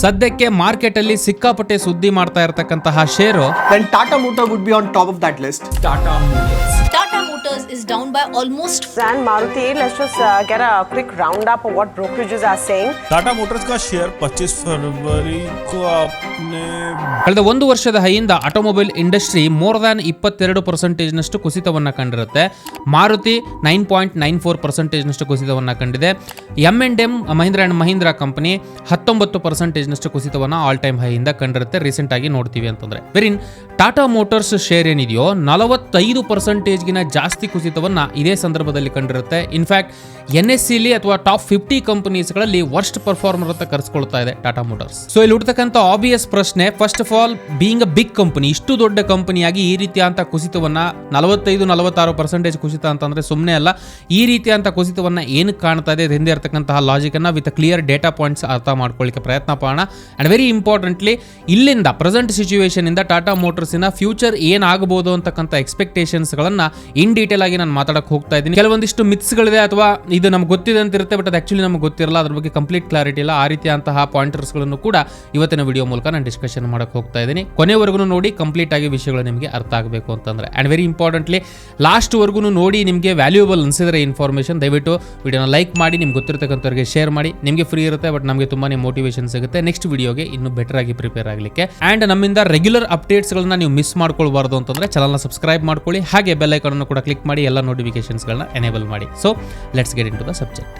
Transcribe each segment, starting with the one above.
ಸದ್ಯಕ್ಕೆ ಮಾರ್ಕೆಟ್ ಅಲ್ಲಿ ಸಿಕ್ಕಾಪಟ್ಟೆ ಸುದ್ದಿ ಮಾಡ್ತಾ ಇರತಕ್ಕಂತಹ share Then Tata Motor would be on top of that list. Tata Motors is down by almost. And Maruti, let's just get a quick roundup of what brokerages are saying. Tata Motors का share 25 फरवरी को आपने ಕಳೆದ ಒಂದು ವರ್ಷದ ಹೈಯಿಂದ automobile industry more than 22% ನಷ್ಟು ಕುಸಿತವನ್ನ ಕಂಡಿರುತ್ತೆ. ಮಾರುತಿ 9.94% ನಷ್ಟು ಕುಸಿತವನ್ನ ಕಂಡಿದೆ. M&M Mahindra and Mahindra company 19% ನಷ್ಟು ಕುಸಿತವನ್ನ ಆಲ್ ಟೈಮ್ ಹೈಯಿಂದ ಕಂಡಿರುತ್ತೆ. ರೀಸೆಂಟ್ ಆಗಿ ನೋಡ್ತೀವಿ ಅಂತಂದ್ರೆ ವೆರಿನ್ ಟಾಟಾ ಮೋಟಾರ್ಸ್ ಶೇರ್ ಏನಿದೆಯೋ 45%ಗಿನ ಜಾಸ್ತಿ ಕುಸಿತವನ್ನ ಇದೇ ಸಂದರ್ಭದಲ್ಲಿ ಕಂಡಿರುತ್ತೆ. ಇನ್ಫ್ಯಾಕ್ಟ್ NSE ಅಥವಾ ಟಾಪ್ 50 ಕಂಪನೀಸ್ಗಳಲ್ಲಿ ವರ್ಸ್ಟ್ ಪರ್ಫಾರ್ಮರ್ ಅಂತ ಕರೆಸ್ಕೊಳ್ತಾ ಇದೆ ಟಾಟಾ ಮೋಟಾರ್ಸ್. ಸೊ ಇಲ್ಲಿ ಹುಡ್ತಕ್ಕಂಥ ಆಬ್ವಿಯಸ್ ಪ್ರಶ್ನೆ, first of all being a big company, ಇಷ್ಟು ದೊಡ್ಡ ಕಂಪನಿಯಾಗಿ ಈ ರೀತಿಯಂತ ಕುಸಿತವನ್ನ 45-46% ಕುಸಿತ ಅಂತಂದ್ರೆ ಸುಮ್ಮನೆ ಅಲ್ಲ. ಈ ರೀತಿಯಂತ ಕುಸಿತವನ್ನ ಏನಕ್ಕೆ ಕಾಣ್ತಾ ಇದೆ, ಹಿಂದೆ ಇರತಕ್ಕಂತಹ ಲಾಜಿಕ್ ಅನ್ನ ವಿತ್ ಕ್ಲಿಯರ್ ಡೇಟಾ ಪಾಯಿಂಟ್ಸ್ ಅರ್ಥ ಮಾಡ್ಕೊಳ್ಳಿಕ್ಕೆ ಪ್ರಯತ್ನ ಮಾಡೋಣ. ಅಂಡ್ ವೆರಿ ಇಂಪಾರ್ಟೆಂಟ್ಲಿ ಇಲ್ಲಿಂದ ಪ್ರೆಸೆಂಟ್ ಸಿಚುವೇಶನ್ ಇಂದ ಟಾಟಾ ಮೋಟಾರ್ಸಿನ ಫ್ಯೂಚರ್ ಏನಾಗಬಹುದು ಅಂತಕ್ಕಂಥ ಎಕ್ಸ್ಪೆಕ್ಟೇಷನ್ಸ್ ಗಳನ್ನ ಇನ್ ಡೀಟೇಲ್ ಆಗಿ ನಾನು ಮಾತಾಡಕ್ಕೆ ಹೋಗ್ತಾ ಇದ್ದೀನಿ. ಕೆಲವೊಂದಿಷ್ಟು ಮಿತ್ಸ್ ಗಳಿದೆ ಅಥವಾ ಇದು ನಮ್ಗೆ ಗೊತ್ತಿದೆ ಅಂತ ಇರುತ್ತೆ, ಬಟ್ ಅದು ಆಕ್ಚುಲಿ ನಮ್ಗೆ ಗೊತ್ತಿರಲ್ಲ, ಅದ್ರ ಬಗ್ಗೆ ಕಂಪ್ಲೀಟ್ ಕ್ಲಾರಿಟಿ ಇಲ್ಲ. ಆ ರೀತಿಯಂತಹ ಪಾಯಿಂಟರ್ಸ್ ಗಳನ್ನು ಕೂಡ ಇವತ್ತಿನ ವಿಡಿಯೋ ಮೂಲಕ ನಾನು ಡಿಸ್ಕಷನ್ ಮಾಡಕ್ಕೆ ಹೋಗ್ತಾ ಇದ್ದೀನಿ. ಕೊನೆವರೆಗೂ ನೋಡಿ, ಕಂಪ್ಲೀಟ್ ಆಗಿ ವಿಷಯಗಳು ನಿಮಗೆ ಅರ್ಥ ಆಗಬೇಕು ಅಂತಂದ್ರೆ. ಅಂಡ್ ವೆರಿ ಇಂಪಾರ್ಟೆಂಟ್ಲಿ ಲಾಸ್ಟ್ ವರ್ಗು ನೋಡಿ ನಿಮಗೆ ವ್ಯಾಲ್ಯೂಬಲ್ ಅನ್ಸಿದ್ರೆ ಇನ್ಫಾರ್ಮೇಷನ್ ದಯವಿಟ್ಟು ವಿಡಿಯೋನ ಲೈಕ್ ಮಾಡಿ, ನಿಮ್ಗೆ ಗೊತ್ತಿರತಕ್ಕಂಥವ್ರಿಗೆ ಶೇರ್ ಮಾಡಿ. ನಿಮಗೆ ಫ್ರೀ ಇರುತ್ತೆ, ಬಟ್ ನಮಗೆ ತುಂಬಾನೇ ಮೋಟಿವೇಶನ್ ಸಿಗುತ್ತೆ ನೆಕ್ಸ್ಟ್ ವಿಡಿಯೋಗೆ ಇನ್ನೂ ಬೆಟರ್ ಆಗಿ ಪ್ರಿಪೇರ್ ಆಗಲಿಕ್ಕೆ. ಅಂಡ್ ನಮ್ಮಿಂದ ರೆಗ್ಯುಲರ್ ಅಪ್ಡೇಟ್ಸ್ ಗಳನ್ನ ನೀವು ಮಿಸ್ ಮಾಡ್ಕೊಳ್ಬಾರ್ದು ಅಂತಂದ್ರೆ ಚಾನಲ್ನ ಸಬ್ಸ್ಕ್ರೈಬ್ ಮಾಡ್ಕೊಳ್ಳಿ, ಹಾಗೆ ಬೆಲ್ ಐಕಾನ್ ಅನ್ನು ಕೂಡ ಕ್ಲಿಕ್ ಮಾಡಿ ಎಲ್ಲ ನೋಟಿಫಿಕೇಶನ್ಸ್ ಗಳನ್ನ ಎನೇಬಲ್ ಮಾಡಿ. So let's get into the subject.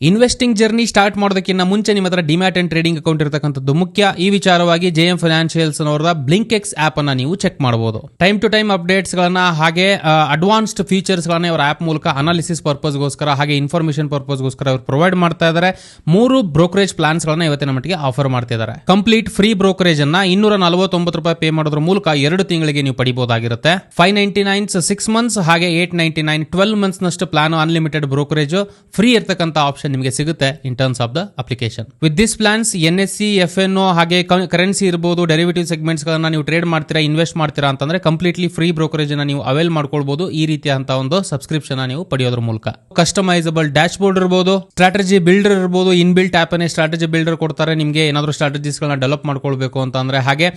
Investing journey start ಮಾಡೋದಕ್ಕಿಂತ ಮುಂಚೆ ನಿಮ್ಮ ಹತ್ರ ಡಿಮ್ಯಾಟ್ ಅಂಡ್ ಟ್ರೇಡಿಂಗ್ ಅಕೌಂಟ್ ಇರತಕ್ಕಂಥದ್ದು ಮುಖ್ಯ. ಈ ವಿಚಾರವಾಗಿ JM ಫೈನಾನ್ಷಿಯಲ್ಸ್ ಅವರ ಬ್ಲಿಂಕ್ಎಕ್ಸ್ ಆಪ್ ಅನ್ನ ನೀವು ಚೆಕ್ ಮಾಡಬಹುದು. ಟೈಮ್ ಟು ಟೈಮ್ ಅಪ್ಡೇಟ್ಸ್ ಗಳನ್ನ ಹಾಗೆ ಅಡ್ವಾನ್ಸ್ಡ್ ಫೀಚರ್ಸ್ ಗಳನ್ನ ಅವರ ಆಪ್ ಮೂಲಕ ಅನಾಲಿಸಿಸ್ ಪರ್ಪಸ್ ಗೋಸ್ಕರ ಹಾಗೆ ಇನ್ಫಾರ್ಮೇಶನ್ ಪರ್ಪಸ್ ಗೋಸ್ಕರ ಅವರು ಪ್ರೊವೈಡ್ ಮಾಡ್ತಾ ಇದ್ದಾರೆ. 3 ಬ್ರೋಕರೇಜ್ ಪ್ಲಾನ್ಸ್ ಗಳನ್ನ ಇವತ್ತಿನ ಮಟ್ಟಿಗೆ ಆಫರ್ ಮಾಡ್ತಿದ್ದಾರೆ. ಕಂಪ್ಲೀಟ್ ಫ್ರೀ ಬ್ರೋಕರೇಜ್ ಅನ್ನ $249 ಪೇ ಮಾಡೋದ್ರ ಮೂಲಕ 2 ತಿಂಗಳಿಗೆ ನೀವು ಪಡಿಬಹುದಾಗಿರುತ್ತೆ. $599 6 months ಹಾಗೆ $899 12 months ನಷ್ಟು ಪ್ಲಾನ್ ಅನ್ಲಿಮಿಟೆಡ್ ಬ್ರೋಕರೇಜ್ ಫ್ರೀ ಇರ್ತಕ್ಕಂಥ ಆಪ್ಷನ್ ನಿಮಗೆ ಸಿಗುತ್ತೆ in terms of the application. With this plans NSE FNO ಹಾಗೆ ಕರೆನ್ಸಿ ಇರಬಹುದು, ಡೆರಿವೇಟಿವ್ ಸೆಗ್ಮೆಂಟ್ಸ್ ಗಳನ್ನ ನೀವು ಟ್ರೇಡ್ ಮಾಡ್ತೀರಾ, ಇನ್ವೆಸ್ಟ್ ಮಾಡ್ತೀರಾ ಅಂತಂದ್ರೆ ಕಂಪ್ಲೀಟ್ಲಿ ಫ್ರೀ ಬ್ರೋಕರೇಜ್ ಅನ್ನ ನೀವು ಅವೈಲ್ ಮಾಡ್ಕೊಳ್ಬಹುದು. ಈ ರೀತಿಯಂತ ಒಂದು ಸಬ್ಸ್ಕ್ರಿಪ್ಷನ್ ನೀವು ಪಡೆಯೋದ್ರ ಮೂಲಕ ಕಸ್ಟಮೈಸಬಲ್ ಡ್ಯಾಶ್ ಬೋರ್ಡ್ ಇರಬಹುದು, ಸ್ಟ್ರಾಟಜಿ ಬಿಲ್ಡರ್ ಇರಬಹುದು, ಇನ್ ಬಿಲ್ಟ್ ಆಪ್ ಅನ್ನೇ ಸ್ಟ್ರಾಟಜಿ ಬಿಲ್ಡರ್ ಕೊಡ್ತಾರೆ ನಿಮಗೆ ಏನಾದರೂ ಸ್ಟ್ರಾಟಜೀಸ್ ಗಳನ್ನ ಡೆವಲಪ್ ಮಾಡ್ಕೊಳ್ಬೇಕು ಅಂತಂದ್ರೆ. ಹಾಗೆ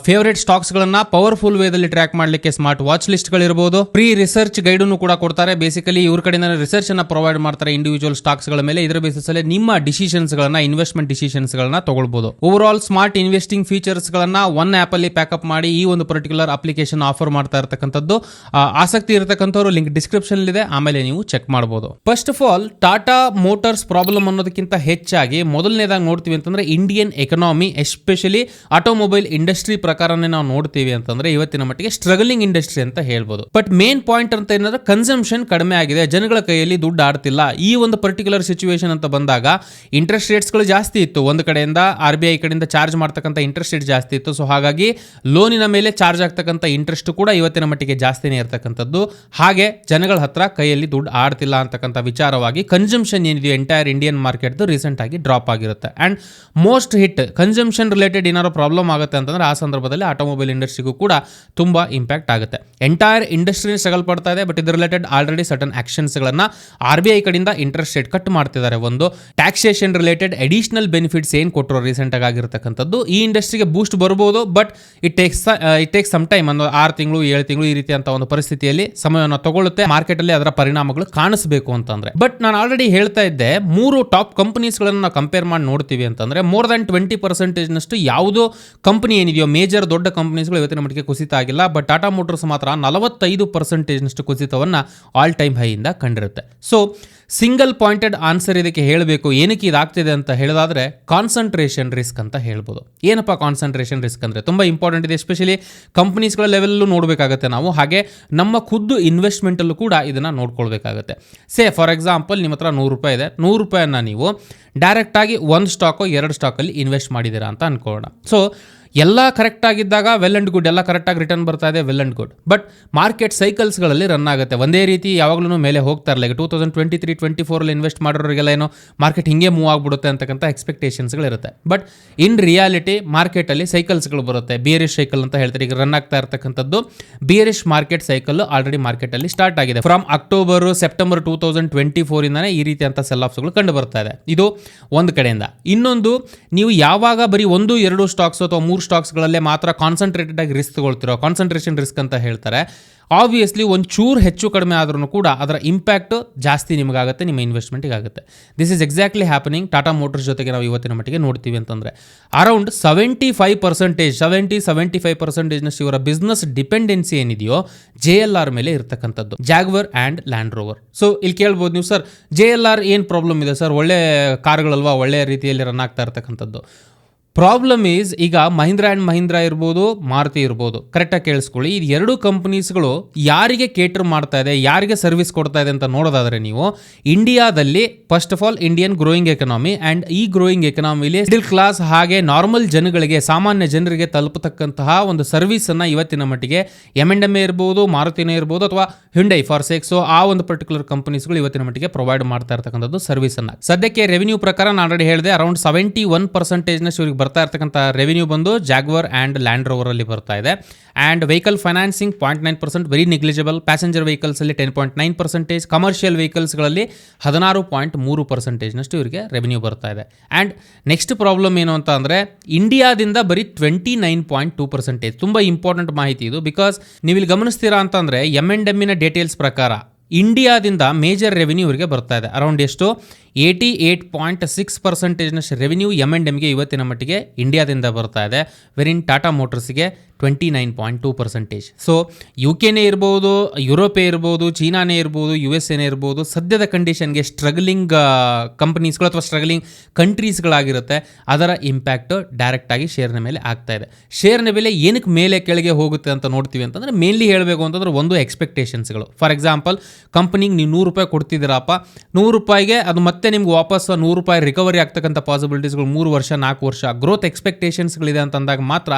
ಫೇವರೇಟ್ ಸ್ಟಾಕ್ಸ್ ಗಳನ್ನ ಪವರ್ಫುಲ್ ವೇದಲ್ಲಿ ಟ್ರ್ಯಾಕ್ ಮಾಡ್ಲಿಕ್ಕೆ ಸ್ಮಾರ್ಟ್ ವಾಚ್ ಲಿಸ್ಟ್ ಗಳಿರಬಹುದು. ಫ್ರೀ ರಿಸರ್ಚ್ ಗೈಡ್ ಅನ್ನು ಕೂಡ ಕೊಡ್ತಾರೆ. ಬೇಸಿಕಲಿ ಇವ್ರ ಕಡೆಯಿಂದ ರಿಸರ್ಚ್ ಅನ್ನ ಪ್ರೊವೈಡ್ ಮಾಡ್ತಾರೆ ಇಂಡಿವಿಜುವಲ್ ಸ್ಟಾಕ್ಸ್ ಗಳ ಮೇಲೆ. ಇದರ ಬೇಸಿಸ್ ಅಲ್ಲಿ ನಿಮ್ಮ ಡಿಸಿಷನ್ಸ್ ಗಳನ್ನ, ಇನ್ವೆಸ್ಟ್ಮೆಂಟ್ ಡಿಸಿಷನ್ಸ್ ಗಳನ್ನ ತಗೊಳ್ಬಹುದು. Over all smart investing features ಗಳನ್ನ ಒನ್ ಆಪ್ ಅಲ್ಲಿ ಪ್ಯಾಕಪ್ ಮಾಡಿ ಈ ಒಂದು ಪರ್ಟಿಕ್ಯುಲರ್ ಅಪ್ಲಿಕೇಶನ್ ಆಫರ್ ಮಾಡ್ತಾ ಇರತಕ್ಕಂಥದ್ದು. ಆಸಕ್ತಿ ಇರತಕ್ಕಂಥವ್ರು ಲಿಂಕ್ ಡಿಸ್ಕ್ರಿಪ್ಷನ್ ಇದೆ, ಆಮೇಲೆ ನೀವು ಚೆಕ್ ಮಾಡಬಹುದು. First of all Tata motors problem ಅನ್ನೋದಕ್ಕಿಂತ ಹೆಚ್ಚಾಗಿ ಮೊದಲನೇದಾಗಿ ನೋಡ್ತೀವಿ ಅಂತಂದ್ರೆ Indian economy, especially automobile industry ಪ್ರಕಾರನೇ ನಾವು ನೋಡ್ತೀವಿ ಅಂತಂದ್ರೆ ಇವತ್ತಿನ ಮಟ್ಟಿಗೆ ಸ್ಟ್ರಗಲಿಂಗ್ ಇಂಡಸ್ಟ್ರಿ ಅಂತ ಹೇಳ್ಬೋದು. ಬಟ್ ಮೇನ್ ಪಾಯಿಂಟ್ ಅಂತ ಏನಂದ್ರೆ ಕನ್ಸಂಪ್ಷನ್ ಕಡಿಮೆ ಆಗಿದೆ, ಜನಗಳ ಕೈಯಲ್ಲಿ ದುಡ್ಡು ಆಡ್ತಿಲ್ಲ. ಈ ಒಂದು ಪರ್ಟಿಕ್ಯುಲರ್ ಸಿಚುವೇಶನ್ ಅಂತ ಬಂದಾಗ ಇಂಟ್ರೆಸ್ಟ್ ರೇಟ್ಸ್ ಗಳು ಜಾಸ್ತಿ ಇತ್ತು. ಒಂದು ಕಡೆಯಿಂದ RBI ಕಡೆಯಿಂದ ಚಾರ್ಜ್ ಮಾಡ್ತಕ್ಕಂಥ ಇಂಟ್ರೆಸ್ಟ್ ರೇಟ್ ಜಾಸ್ತಿ ಇತ್ತು. ಸೊ ಹಾಗಾಗಿ ಲೋನಿನ ಮೇಲೆ ಚಾರ್ಜ್ ಆಗ್ತಕ್ಕಂಥ ಇಂಟ್ರೆಸ್ಟ್ ಕೂಡ ಇವತ್ತಿನ ಮಟ್ಟಿಗೆ ಜಾಸ್ತಿನೇ ಇರತಕ್ಕಂಥದ್ದು. ಹಾಗೆ ಜನಗಳ ಹತ್ರ ಕೈಯಲ್ಲಿ ದುಡ್ಡು ಆಡ್ತಿಲ್ಲ ಅಂತಕ್ಕಂಥ ವಿಚಾರವಾಗಿ ಕನ್ಸಂಪ್ಷನ್ ಏನಿದೆಯೋ ಎಂಟೈರ್ ಇಂಡಿಯನ್ ಮಾರ್ಕೆಟ್ ರೀಸೆಂಟ್ ಆಗಿ ಡ್ರಾಪ್ ಆಗಿರುತ್ತೆ. And most hit consumption related ಏನಾದ್ರು ಪ್ರಾಬ್ಲಮ್ ಆಗುತ್ತೆ ಅಂತಂದ್ರೆ ಆ ಸಂದರ್ಭದಲ್ಲಿ ಆಟೋಮೊಬೈಲ್ ಇಂಡಸ್ಟ್ರಿಗೂ ಕೂಡ ತುಂಬಾ ಇಂಪ್ಯಾಕ್ಟ್ ಆಗುತ್ತೆ. ಎಂಟೈರ್ ಇಂಡಸ್ಟ್ರಿ ಸ್ಟ್ರಗಲ್ ಪಡ್ತಾ ಇದೆ. ಬಟ್ ಇದರ ರಿಲೇಟೆಡ್ ಆಲ್ರೆಡಿ ಸರ್ಟನ್ ಆಕ್ಷನ್ಸ್ ಗಳನ್ನ RBI ಕಡೆಯಿಂದ ಇಂಟ್ರೆಸ್ಟ್ ರೇಟ್ ಕಟ್ ಮಾಡ್ತಿದ್ದಾರೆ. ಒಂದು ಟ್ಯಾಕ್ಸೇಷನ್ ರಿಲೇಟೆಡ್ ಅಡಿಷನಲ್ ಬೆನಿಫಿಟ್ಸ್ ಏನ್ ಕೊಟ್ಟರು ರೀಸೆಂಟ್ ಆಗಿರತಕ್ಕಂಥದ್ದು ಈ ಇಂಡಸ್ಟ್ರಿಗೆ ಬೂಸ್ಟ್ ಬರಬಹುದು. But it takes some time, ಒಂದು 6 ತಿಂಗಳು 7 ತಿಂಗಳು ಈ ರೀತಿಯಂತ ಒಂದು ಪರಿಸ್ಥಿತಿಯಲ್ಲಿ ಸಮಯವನ್ನು ತಗೊಳ್ಳುತ್ತೆ ಮಾರ್ಕೆಟ್ ಅಲ್ಲಿ ಅದರ ಪರಿಣಾಮಗಳು ಕಾಣಿಸಬೇಕು ಅಂತಂದ್ರೆ. ಬಟ್ ನಾನು ಆಲ್ರೆಡಿ ಹೇಳ್ತಾ ಇದ್ದೆ 3 ಟಾಪ್ ಕಂಪನೀಸ್ ಗಳನ್ನ ನಾವು ಕಂಪೇರ್ ಮಾಡಿ ನೋಡ್ತೀವಿ ಅಂತಂದ್ರೆ ಮೋರ್ ದನ್ 20% ನಷ್ಟು ಯಾವುದೋ ಕಂಪನಿ ಏನಿದೆಯೋ ಮೇಜರ್ ದೊಡ್ಡ ಕಂಪನೀಸ್ಗಳು ಇವತ್ತಿನ ಮಟ್ಟಿಗೆ ಕುಸಿತ ಆಗಿಲ್ಲ. ಬಟ್ ಟಾಟಾ ಮೋಟಾರ್ಸ್ ಮಾತ್ರ 45% ನಷ್ಟು ಕುಸಿತವನ್ನ ಆಲ್ ಟೈಮ್ ಹೈಯಿಂದ ಕಂಡಿರುತ್ತೆ. ಸೊ ಸಿಂಗಲ್ ಪಾಯಿಂಟೆಡ್ ಆನ್ಸರ್ ಇದಕ್ಕೆ ಹೇಳಬೇಕು, ಏನಕ್ಕೆ ಇದಾಗ್ತಿದೆ ಅಂತ ಹೇಳೋದಾದ್ರೆ ಕಾನ್ಸಂಟ್ರೇಷನ್ ರಿಸ್ಕ್ ಅಂತ ಹೇಳ್ಬೋದು. ಏನಪ್ಪ ಕಾನ್ಸಂಟ್ರೇಷನ್ ರಿಸ್ಕ್ ಅಂದ್ರೆ ತುಂಬಾ ಇಂಪಾರ್ಟೆಂಟ್ ಇದೆ. ಎಸ್ಪೆಷಲಿ ಕಂಪನೀಸ್ಗಳ ಲೆವೆಲ್ಲೂ ನೋಡಬೇಕಾಗುತ್ತೆ ನಾವು, ಹಾಗೆ ನಮ್ಮ ಖುದ್ದು ಇನ್ವೆಸ್ಟ್ಮೆಂಟ್ ಅಲ್ಲೂ ಕೂಡ ಇದನ್ನ ನೋಡ್ಕೊಳ್ಬೇಕಾಗುತ್ತೆ. ಸೇ ಫಾರ್ ಎಕ್ಸಾಂಪಲ್ ನಿಮ್ಮ ಹತ್ರ $100 ಇದೆ, $100 ನೀವು ಡೈರೆಕ್ಟ್ ಆಗಿ 1 ಸ್ಟಾಕೋ 2 ಸ್ಟಾಕಲ್ಲಿ ಇನ್ವೆಸ್ಟ್ ಮಾಡಿದ್ದೀರಾ ಅಂತ ಅನ್ಕೊಳ್ಳೋಣ. ಸೊ ಎಲ್ಲ ಕರೆಕ್ಟ್ ಆಗಿದ್ದಾಗ ವೆಲ್ ಅಂಡ್ ಗುಡ್, ಎಲ್ಲ ಕರೆಕ್ಟಾಗಿ ರಿಟರ್ನ್ ಬರ್ತಾ ಇದೆ, well and good. But market ಸೈಕಲ್ಸ್ಗಳಲ್ಲಿ ರನ್ ಆಗುತ್ತೆ, ಒಂದೇ ರೀತಿ ಯಾವಾಗಲೂ ಮೇಲೆ ಹೋಗ್ತಾ ಇರಲ್ಲ. ಈಗ 2023-24 ಇನ್ವೆಸ್ಟ್ ಮಾಡೋರಿಗೆಲ್ಲ ಏನೋ ಮಾರ್ಕೆಟ್ ಹಿಂಗೆ ಮೂವ್ ಆಗಿಬಿಡುತ್ತೆ ಅಂತಕ್ಕಂಥ ಎಕ್ಸ್ಪೆಕ್ಟೇಷನ್ಸ್ಗಳಿರುತ್ತೆ. ಬಟ್ ಇನ್ ರಿಯಾಲಿಟಿ ಮಾರ್ಕೆಟಲ್ಲಿ ಸೈಕಲ್ಸ್ಗಳು ಬರುತ್ತೆ, ಬಿಯರಿಶ್ ಸೈಕಲ್ ಅಂತ ಹೇಳ್ತಾರೆ. ಈಗ ರನ್ ಆಗ್ತಾ ಇರ್ತಕ್ಕಂಥದ್ದು ಬಿಯರಿಶ್ ಮಾರ್ಕೆಟ್ ಸೈಕಲ್ ಆಲ್ರೆಡಿ ಮಾರ್ಕೆಟಲ್ಲಿ ಸ್ಟಾರ್ಟ್ ಆಗಿದೆ. ಫ್ರಮ್ ಅಕ್ಟೋಬರ್ ಸೆಪ್ಟೆಂಬರ್ 2024 ಇಂದಾನೆ ಈ ರೀತಿಯಂಥ ಸೆಲ್ ಆಫ್ಸ್ಗಳು ಕಂಡು ಬರ್ತಾ ಇದೆ. ಇದು ಒಂದು ಕಡೆಯಿಂದ. ಇನ್ನೊಂದು, ನೀವು ಯಾವಾಗ ಬರೀ 1-2 ಸ್ಟಾಕ್ಸ್ ಅಥವಾ 3 ಸ್ಟಾಕ್ಸ್ಗಳಲ್ಲೇ ಮಾತ್ರ ಕಾನ್ಸಂಟ್ರೇಟೆಡ್ ಆಗಿ ರಿಸ್ಕ್ ತಗೊಳ್ತಿರೋ, ಕಾನ್ಸಂಟ್ರೇಷನ್ ರಿಸ್ಕ್ ಅಂತ ಹೇಳ್ತಾರೆ, ಆಬ್ವಿಯಸ್ಲಿ ಒಂಚೂರು ಹೆಚ್ಚು ಕಡಿಮೆ ಆದ್ರೂ ಕೂಡ ಅದರ ಇಂಪ್ಯಾಕ್ಟ್ ಜಾಸ್ತಿ ನಿಮಗಾಗುತ್ತೆ, ನಿಮ್ಮ ಇನ್ವೆಸ್ಟ್ಮೆಂಟಿಗೆ ಆಗುತ್ತೆ. This is exactly happening Tata motors ಜೊತೆಗೆ ನಾವು ಇವತ್ತಿನ ಮಟ್ಟಿಗೆ ನೋಡ್ತೀವಿ ಅಂತಂದರೆ ಅರೌಂಡ್ 75% ಇವರ ಬಿಸ್ನೆಸ್ ಡಿಪೆಂಡೆನ್ಸಿ ಏನಿದೆಯೋ JLR ಮೇಲೆ ಇರ್ತಕ್ಕಂಥದ್ದು, jaguar and land rover. So ಇಲ್ಲಿ ಕೇಳ್ಬೋದು ನೀವು, ಸರ್ JLR ಏನು ಪ್ರಾಬ್ಲಮ್ ಇದೆ ಸರ್, ಒಳ್ಳೆ ಕಾರ್ಗಳಲ್ವಾ, ಒಳ್ಳೆ ರೀತಿಯಲ್ಲಿ ರನ್ ಆಗ್ತಾ ಇರ್ತಕ್ಕಂಥದ್ದು. ಪ್ರಾಬ್ಲಮ್ ಈಸ್, ಈಗ ಮಹೀಂದ್ರಾ ಆ್ಯಂಡ್ ಮಹೀಂದ್ರಾ ಇರ್ಬೋದು, ಮಾರುತಿ ಇರ್ಬೋದು, ಕರೆಕ್ಟಾಗಿ ಕೇಳಿಸ್ಕೊಳ್ಳಿ, ಇದು ಎರಡು ಕಂಪನೀಸ್ಗಳು ಯಾರಿಗೆ ಕೇಟರ್ ಮಾಡ್ತಾ ಇದೆ, ಯಾರಿಗೆ ಸರ್ವಿಸ್ ಕೊಡ್ತಾ ಇದೆ ಅಂತ ನೋಡೋದಾದರೆ ನೀವು ಇಂಡಿಯಾದಲ್ಲಿ first of all Indian growing economy, and ಈ ಗ್ರೋಯಿಂಗ್ ಎಕನಾಮಿಲಿ ಮಿಡಲ್ ಕ್ಲಾಸ್ ಹಾಗೆ ನಾರ್ಮಲ್ ಜನಗಳಿಗೆ, ಸಾಮಾನ್ಯ ಜನರಿಗೆ ತಲುಪತಕ್ಕಂತಹ ಒಂದು ಸರ್ವಿಸನ್ನು ಇವತ್ತಿನ ಮಟ್ಟಿಗೆ M&M ಇರ್ಬೋದು, ಮಾರುತಿನೇ ಇರ್ಬೋದು, ಅಥವಾ ಹ್ಯುಂಡೈ ಫಾರ್ ಸೇಕ್, ಸೊ ಆ ಒಂದು ಪರ್ಟಿಕ್ಯುಲರ್ ಕಂಪನೀಸ್ಗಳು ಇವತ್ತಿನ ಮಟ್ಟಿಗೆ ಪ್ರೊವೈಡ್ ಮಾಡ್ತಾ ಇರ್ತಕ್ಕಂಥದ್ದು ಸರ್ವಿಸನ್ನು. ಸದ್ಯಕ್ಕೆ ರೆವೆನ್ಯೂ ಪ್ರಕಾರ ನಾನು ಆಲ್ರೆಡಿ ಹೇಳಿದೆ, ಅರೌಂಡ್ 71% ಇವ್ರಿಗೆ ಬರ್ತಾ ಇರ್ತಕ್ಕಂಥ ರೆವೆನ್ಯೂ ಬಂದು ಜಾಗ್ವರ್ ಆ್ಯಂಡ್ ಲ್ಯಾಂಡ್ ರೋವರ್ ಅಲ್ಲಿ ಬರ್ತಾ ಇದೆ. And vehicle financing 0.9%, very negligible. Passenger vehicles ಅಲ್ಲಿ 10.9%, ಕಮರ್ಷಿಯಲ್ ವೆಹಿಕಲ್ಸ್ಗಳಲ್ಲಿ 16.3% ಇವರಿಗೆ ರೆವೆನ್ಯೂ ಬರ್ತಾ ಇದೆ. ಆ್ಯಂಡ್ ನೆಕ್ಸ್ಟ್ ಪ್ರಾಬ್ಲಮ್ ಏನು ಅಂತ ಅಂದರೆ, ಇಂಡಿಯಾದಿಂದ ಬರೀ 29.2%. ತುಂಬ ಇಂಪಾರ್ಟೆಂಟ್ ಮಾಹಿತಿ ಇದು, ಬಿಕಾಸ್ ನೀವು ಇಲ್ಲಿ ಗಮನಿಸ್ತೀರಾ ಅಂತಂದರೆ M&Mನ ಡೀಟೇಲ್ಸ್ ಪ್ರಕಾರ ಇಂಡಿಯಾದಿಂದ ಮೇಜರ್ ರೆವೆನ್ಯೂ ಇವರಿಗೆ ಬರ್ತಾ ಇದೆ. ಅರೌಂಡ್ ಎಷ್ಟು, 88.6% ರೆವೆನ್ಯೂ M&Mಗೆ ಇವತ್ತಿನ ಮಟ್ಟಿಗೆ ಇಂಡಿಯಾದಿಂದ ಬರ್ತಾ ಇದೆ. ವೆರಿನ್ ಟಾಟಾ ಮೋಟರ್ಸ್ಗೆ 29.2%. ಸೊ UK ಇರ್ಬೋದು, ಯುರೋಪೇ ಇರ್ಬೋದು, ಚೀನಾನೇ ಇರ್ಬೋದು, USA ಇರ್ಬೋದು, ಸದ್ಯದ ಕಂಡೀಷನ್ಗೆ ಸ್ಟ್ರಗಲಿಂಗ್ ಕಂಪನೀಸ್ಗಳು ಅಥವಾ ಸ್ಟ್ರಗಲಿಂಗ್ ಕಂಟ್ರೀಸ್ಗಳಾಗಿರುತ್ತೆ, ಅದರ ಇಂಪ್ಯಾಕ್ಟು ಡೈರೆಕ್ಟಾಗಿ ಶೇರ್ನ ಮೇಲೆ ಆಗ್ತಾ ಇದೆ. ಶೇರ್ನ ಬೆಲೆ ಏನಕ್ಕೆ ಮೇಲೆ ಕೆಳಗೆ ಹೋಗುತ್ತೆ ಅಂತ ನೋಡ್ತೀವಿ ಅಂತಂದರೆ, ಮೇನ್ಲಿ ಹೇಳಬೇಕು ಅಂತಂದ್ರೆ ಒಂದು ಎಕ್ಸ್ಪೆಕ್ಟೇಷನ್ಸ್ಗಳು. ಫಾರ್ ಎಕ್ಸಾಂಪಲ್, ಕಂಪನಿಗೆ ನೀವು ₹100 ಕೊಡ್ತಿದ್ದೀರಪ್ಪ, ₹100ಗೆ ಅದು ಮತ್ತೆ ನಿಮ್ಗೆ ವಾಪಸ್ ₹100 ರಿಕವರಿ ಆಗ್ತಕ್ಕಂಥ ಪಾಸಿಬಿಲಿಟೀಸ್ಗಳು 3 ವರ್ಷ 4 ವರ್ಷ ಗ್ರೋತ್ ಎಕ್ಸ್ಪೆಕ್ಟೇಷನ್ಸ್ಗಳಿದೆ ಅಂತಂದಾಗ ಮಾತ್ರ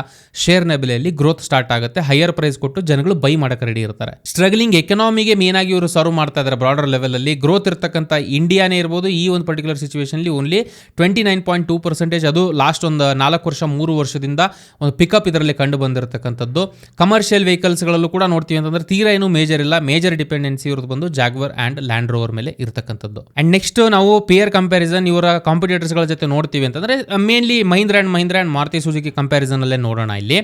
ಶೇರ್ನ ಬೆಲೆಯಲ್ಲಿ ಗ್ರೋತ್ ಸ್ಟಾರ್ಟ್ ಆಗುತ್ತೆ. ಹೈಯರ್ ಪ್ರೈಸ್ ಕೊಟ್ಟು ಜನಗಳು ಬೈ ಮಾಡೋಕೆ ರೆಡಿ ಇರ್ತಾರೆ. ಸ್ಟ್ರಗಲಿಂಗ್ ಎಕನಾಮಿಗೆ ಮೇನ್ ಆಗಿ ಇವರು ಸರ್ವ್ ಮಾಡ್ತಾ ಇದ್ದಾರೆ ಬ್ರಾಡರ್ ಲೆವೆಲಲ್ಲಿ. ಗ್ರೋತ್ ಇರ್ತಕ್ಕಂಥ ಇಂಡಿಯಾನೇ ಇರ್ಬೋದು, ಈ ಒಂದು ಪರ್ಟಿಕ್ಯುಲರ್ ಸಿಚುವೇಷನ್ಲಿ ಓನ್ಲಿ 29.2%, ಅದು ಲಾಸ್ಟ್ ಒಂದು 4 ವರ್ಷ 3 ವರ್ಷದಿಂದ ಒಂದು ಪಿಕಪ್ ಇದರಲ್ಲಿ ಕಂಡು ಬಂದಿರತಕ್ಕಂಥದ್ದು. ಕಮರ್ಷಿಯಲ್ ವೆಹಿಕಲ್ಸ್ಗಳಲ್ಲೂ ಕೂಡ ನೋಡ್ತೀವಿ ಅಂತಂದ್ರೆ ತೀರಾ ಏನು ಮೇಜರ್ ಇಲ್ಲ, ಮೇಜರ್ ಡಿಪೆಂಡೆನ್ಸಿ ಇವ್ರದ್ದು ಬಂದು ಜಾಗ್ವರ್ ಆ್ಯಂಡ್ ಲ್ಯಾಂಡ್ ರೋವರ್ ಮೇಲೆ ಇರತಕ್ಕಂಥದ್ದು. ಆ್ಯಂಡ್ ನೆಕ್ಸ್ಟ್ ನಾವು ಪಿಯರ್ ಕಂಪ್ಯಾರಿಸನ್ ಇವರ ಕಾಂಪಿಟೇಟರ್ಸ್ಗಳ ಜೊತೆ ನೋಡ್ತೀವಿ ಅಂತಂದರೆ, mainly Mahindra and Maruti Suzuki comparison ಅಲ್ಲೇ ನೋಡೋಣ. ಇಲ್ಲಿ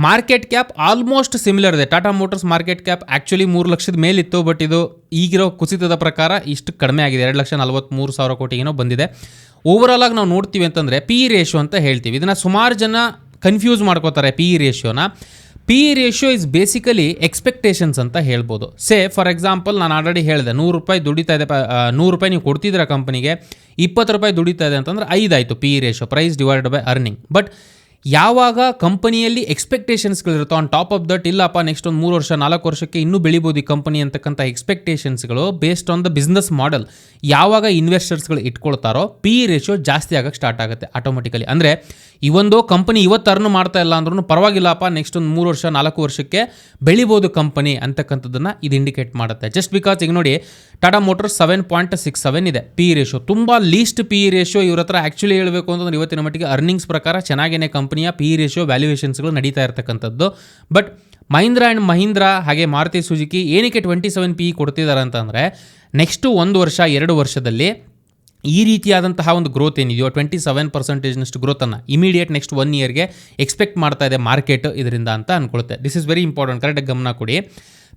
ಮಾರ್ಕೆಟ್ ಕ್ಯಾಪ್ ಆಲ್ಮೋಸ್ಟ್ ಸಿಮಿಲರ್ ಇದೆ. Tata motors market cap actually 3 ಲಕ್ಷದ ಮೇಲಿತ್ತು, ಬಟ್ ಇದು ಈಗಿರೋ ಕುಸಿತದ ಪ್ರಕಾರ ಇಷ್ಟು ಕಡಿಮೆ ಆಗಿದೆ, 2,43,000 ಕೋಟಿ ಏನೋ ಬಂದಿದೆ. ಓವರಾಲ್ ಆಗಿ ನಾವು ನೋಡ್ತೀವಿ ಅಂತಂದರೆ PE ರೇಷಿಯೋ ಅಂತ ಹೇಳ್ತೀವಿ. ಇದನ್ನು ಸುಮಾರು ಜನ ಕನ್ಫ್ಯೂಸ್ ಮಾಡ್ಕೋತಾರೆ. PE ರೇಷಿಯೋನ ರೇಷಿಯೋ ಇಸ್ ಬೇಸಿಕಲಿ ಎಕ್ಸ್ಪೆಕ್ಟೇಷನ್ಸ್ ಅಂತ ಹೇಳ್ಬೋದು. ಸೇ ಫಾರ್ ಎಕ್ಸಾಂಪಲ್, ನಾನು ಆಲ್ರೆಡಿ ಹೇಳಿದೆ, ₹100 ದುಡಿತಾ ಇದೆ, ₹100 ನೀವು ಕೊಡ್ತಿದ್ದೀರ ಕಂಪನಿಗೆ, ₹20 ದುಡಿತಾ ಇದೆ ಅಂತಂದ್ರೆ 5 ಆಯಿತು PE ratio, price divided by earning. But ಯಾವಾಗ ಕಂಪನಿಯಲ್ಲಿ ಎಕ್ಸ್ಪೆಕ್ಟೇಷನ್ಸ್ಗಳಿರುತ್ತೋ ಆನ್ ಟಾಪ್ ಆಫ್ ದಟ್, ಇಲ್ಲಪ್ಪ ನೆಕ್ಸ್ಟ್ ಒಂದು 3 ವರ್ಷ 4 ವರ್ಷಕ್ಕೆ ಇನ್ನೂ ಬೆಳಿಬೋದು ಈ ಕಂಪನಿ ಅಂತಕ್ಕಂಥ ಎಕ್ಸ್ಪೆಕ್ಟೇಷನ್ಸ್ಗಳು based on the business model ಯಾವಾಗ ಇನ್ವೆಸ್ಟರ್ಸ್ಗಳು ಇಟ್ಕೊಳ್ತಾರೋ PE ರೇಷಿಯೋ ಜಾಸ್ತಿ ಆಗಕ್ಕೆ ಸ್ಟಾರ್ಟ್ ಆಗುತ್ತೆ ಆಟೋಮೆಟಿಕಲಿ. ಅಂದರೆ ಈ ಒಂದು ಕಂಪನಿ ಇವತ್ತು ಅರ್ನ್ ಮಾಡ್ತಾ ಇಲ್ಲ ಅಂದ್ರೂ ಪರವಾಗಿಲ್ಲಪ್ಪ, ನೆಕ್ಸ್ಟ್ ಒಂದು 3 ವರ್ಷ 4 ವರ್ಷಕ್ಕೆ ಬೆಳಿಬೋದು ಕಂಪನಿ ಅಂತಕ್ಕಂಥದ್ದನ್ನು ಇದು ಇಂಡಿಕೇಟ್ ಮಾಡುತ್ತೆ. ಜಸ್ಟ್ ಬಿಕಾಸ್ ಈಗ ನೋಡಿ, ಟಾಟಾ ಮೋಟರ್ಸ್ 7.67 ಇದೆ PE ರೇಷಿಯೋ, ತುಂಬ ಲೀಸ್ಟ್ PE ರೇಷಿಯೋ ಇವ್ರ ಹತ್ರ. ಆ್ಯಕ್ಚುಲಿ ಹೇಳಬೇಕು ಅಂತಂದ್ರೆ ಇವತ್ತಿನ ಮಟ್ಟಿಗೆ ಅರ್ನಿಂಗ್ಸ್ ಪ್ರಕಾರ ಚೆನ್ನಾಗೇ ಕಂಪನಿಯ PE ರೇಷಿಯೋ ವ್ಯಾಲ್ಯೂಯೇಷನ್ಸ್ಗಳು ನಡೀತಾ ಇರ್ತಕ್ಕಂಥದ್ದು. ಬಟ್ ಮಹೀಂದ್ರಾ ಆ್ಯಂಡ್ ಮಹೀಂದ್ರಾ ಹಾಗೆ ಮಾರುತಿ ಸುಜುಕಿ ಏನಕ್ಕೆ 27 PE ಕೊಡ್ತಿದ್ದಾರೆ ಅಂತಂದರೆ, ನೆಕ್ಸ್ಟು 1 ವರ್ಷ 2 ವರ್ಷದಲ್ಲಿ ಈ ರೀತಿಯಾದಂತಹ ಒಂದು ಗ್ರೋತ್ ಏನಿದೆಯೋ 27% ಗ್ರೋತನ್ನು ಇಮಿಡಿಯೇಟ್ ನೆಕ್ಸ್ಟ್ 1 ಇಯರ್ಗೆ ಎಕ್ಸ್ಪೆಕ್ಟ್ ಮಾಡ್ತಾ ಇದೆ ಮಾರ್ಕೆಟ್ ಇದರಿಂದ ಅಂತ ಅಂದ್ಕೊಳುತ್ತೆ. ದಿಸ್ ಇಸ್ ವೆರಿ ಇಂಪಾರ್ಟೆಂಟ್, ಕರೆಕ್ಟಾಗಿ ಗಮನ ಕೊಡಿ.